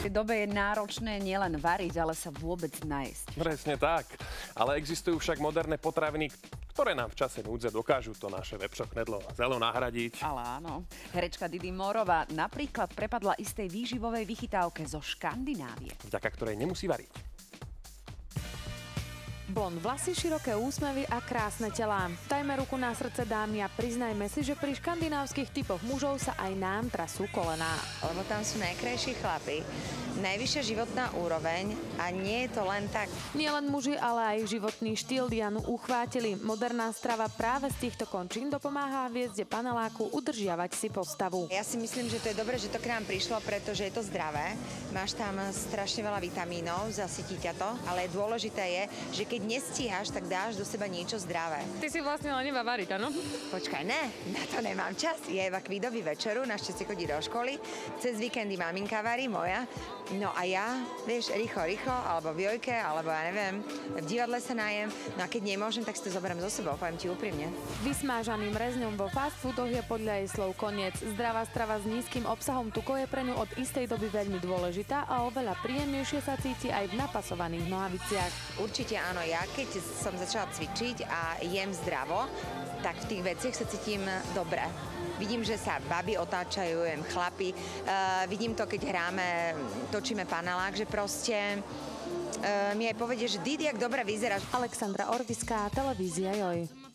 dnešnej dobe je náročné nielen variť, ale sa vôbec najesť. Presne tak. Ale existujú však moderné potraviny, ktoré nám v čase núdze dokážu to naše vepšo, knedlo a zelo nahradiť. Ale áno. Herečka Didi Mórová napríklad prepadla istej výživovej vychytávke zo Škandinávie, Vďaka ktorej nemusí variť. Blond vlasy, široké úsmevy a krásne telá. Dajme ruku na srdce, dámy, a priznajme si, že pri škandinávskych typoch mužov sa aj nám trasú kolená. Lebo tam sú najkrajší chlapi, najvyššia životná úroveň a nie je to len tak. Nielen muži, ale aj životný štýl Dianu uchvátili. Moderná strava práve z týchto končín dopomáha hviezde paneláku udržiavať si postavu. Ja si myslím, že to je dobré, že to k nám prišlo, pretože je to zdravé. Máš tam strašne veľa vitamínov, zasytí ťa to, ale dôležité je, že keď nestíhaš, tak dáš do seba niečo zdravé. Ty si vlastne len iba variť, áno? Počkaj, ne, na to nemám čas. Je iba k Vidovi večeru, našťastie chodí do školy. Cez víkendy maminka varí, moja. No a ja, vieš, rýchlo, alebo v Jojke, alebo ja neviem, v divadle sa najem. No a keď nemôžem, tak si to zoberiem so sebou, poviem ti úprimne. Vysmážaným rezňom vo fast foodoch je podľa jej slov koniec. Zdravá strava s nízkym obsahom tukov je pre ňu od istej doby veľmi dôležitá a oveľa príjemnejšie sa cíti aj v napasovaných nohaviciach. Určite áno, ja keď som začala cvičiť a jem zdravo, tak v tých veciach sa cítim dobre. Vidím, že sa baby otáčajú, jem chlapi. Vidím to, keď hráme, točíme panelák, že proste mi aj povedie, že Didi, jak dobre vyzeráš. Alexandra Orviská, televízia Joj.